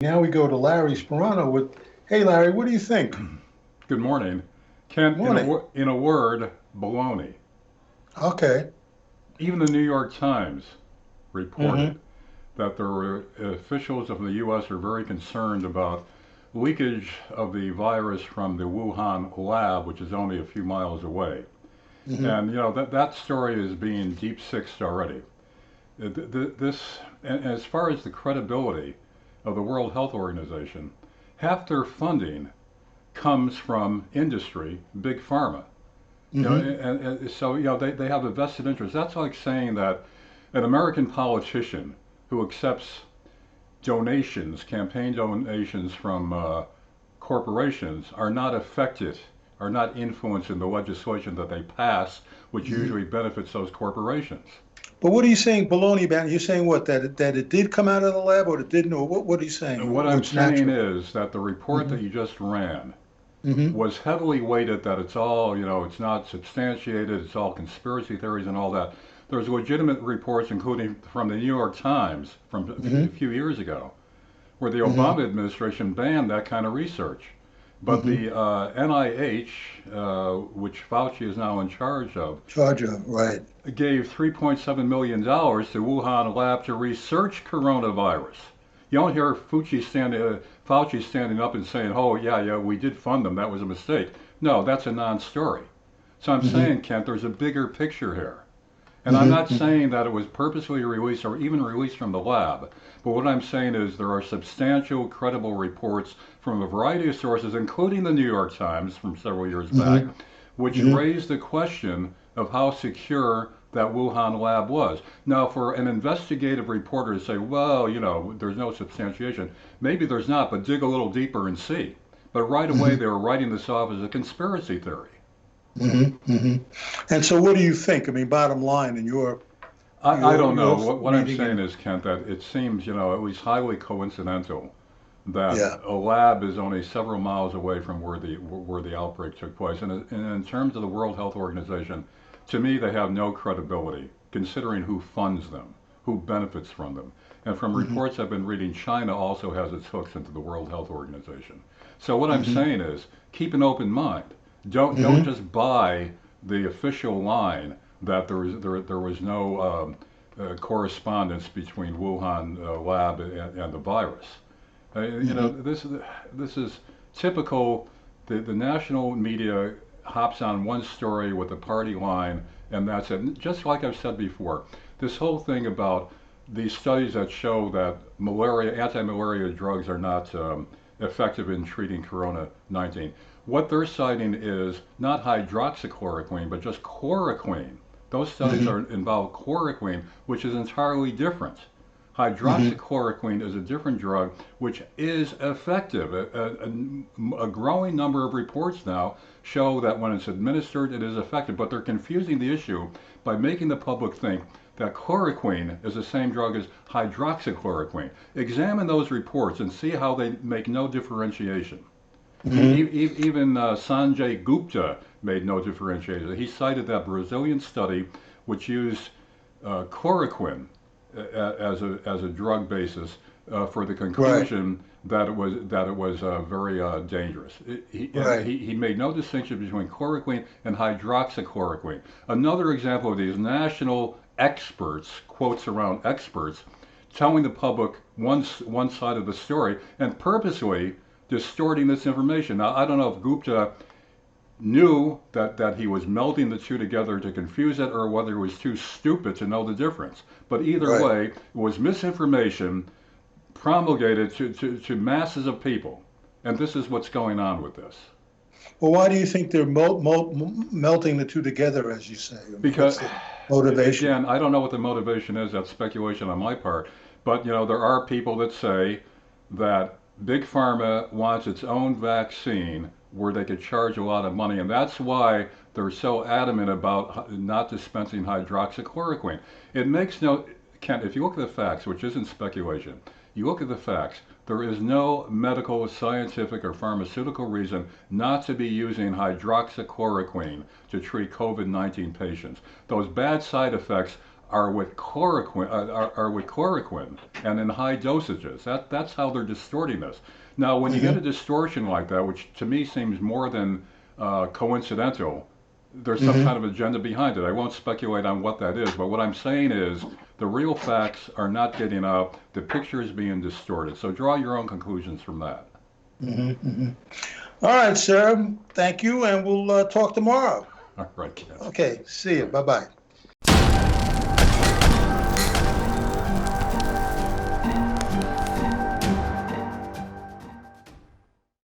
Now we go to Larry Sparano with, hey Larry, what do you think? Good morning. Kent, Morning. in a word, baloney. Okay. Even the New York Times Mm-hmm. reported that there were officials of the U.S. are very concerned about leakage of the virus from the Wuhan lab, which is only a few miles away. Mm-hmm. And that story is being deep sixed already. This, and as far as the credibility of the World Health Organization, half their funding comes from industry, big pharma. Mm-hmm. And so they have a vested interest. That's like saying that an American politician who accepts donations, campaign donations from corporations, are not affected, are not influenced in the legislation that they pass, which Mm-hmm. usually benefits those corporations. But what are you saying baloney about? You're saying what, that it did come out of the lab or it didn't, or what are you saying? And what I'm What's saying natural? is that the report Mm-hmm. that you just ran Mm-hmm. was heavily weighted that it's all, it's not substantiated, it's all conspiracy theories and all that. There's legitimate reports, including from the New York Times from a Mm-hmm. few years ago, where the Mm-hmm. Obama administration banned that kind of research. But Mm-hmm. the NIH, which Fauci is now in charge of, Georgia, right. gave $3.7 million to Wuhan lab to research coronavirus. You don't hear Fauci standing up and saying, "Oh yeah, we did fund them. That was a mistake." No, that's a non-story. So I'm Mm-hmm. saying, Kent, there's a bigger picture here. And I'm not Mm-hmm. Mm-hmm. saying that it was purposely released or even released from the lab. But what I'm saying is there are substantial, credible reports from a variety of sources, including the New York Times from several years back, Mm-hmm. which Mm-hmm. raised the question of how secure that Wuhan lab was. Now, for an investigative reporter to say, well, there's no substantiation, maybe there's not, but dig a little deeper and see. But right away, Mm-hmm. they were writing this off as a conspiracy theory. Mm-hmm. Mm-hmm. And so what do you think? I mean, bottom line, in your I your don't know. your What I'm reading saying and is, Kent, that it seems, at least highly coincidental that yeah. a lab is only several miles away from where the outbreak took place. And in terms of the World Health Organization, to me, they have no credibility considering who funds them, who benefits from them. And from Mm-hmm. reports I've been reading, China also has its hooks into the World Health Organization. So what I'm Mm-hmm. saying is, keep an open mind. Don't Mm-hmm. just buy the official line that there was no correspondence between Wuhan lab and the virus. Mm-hmm. This is typical. The national media hops on one story with a party line, and that's it. Just like I've said before, this whole thing about these studies that show that anti-malaria drugs are not effective in treating Corona 19. What they're citing is not hydroxychloroquine, but just chloroquine. Those studies Mm-hmm. involve chloroquine, which is entirely different. Mm-hmm. Hydroxychloroquine is a different drug which is effective. A growing number of reports now show that when it's administered, it is effective, but they're confusing the issue by making the public think that chloroquine is the same drug as hydroxychloroquine. Examine those reports and see how they make no differentiation. Mm-hmm. Even Sanjay Gupta made no differentiation. He cited that Brazilian study which used chloroquine as a drug basis for the Right. conclusion that it was very dangerous. Right. He made no distinction between chloroquine and hydroxychloroquine. Another example of these national experts, quotes around experts, telling the public one side of the story and purposely distorting this information. Now, I don't know if Gupta knew that he was melding the two together to confuse it or whether he was too stupid to know the difference. But either Right. way, it was misinformation promulgated to masses of people. And this is what's going on with this. Well, why do you think they're melting the two together, as you say? I mean, what's Because, the motivation? again, I don't know what the motivation is. That's speculation on my part. But, there are people that say that Big Pharma wants its own vaccine where they could charge a lot of money. And that's why they're so adamant about not dispensing hydroxychloroquine. It makes no, Kent, if you look at the facts, which isn't speculation, you look at the facts, there is no medical, scientific, or pharmaceutical reason not to be using hydroxychloroquine to treat COVID 19 patients. Those bad side effects are with chloroquine, are with chloroquine and in high dosages. That's how they're distorting this. Now, when you get a distortion like that, which to me seems more than coincidental, there's some kind of agenda behind it. I won't speculate on what that is, but what I'm saying is the real facts are not getting out. The picture is being distorted. So draw your own conclusions from that. All right, sir. Thank you, and we'll talk tomorrow. All right, Ken. Okay, see you. Bye-bye.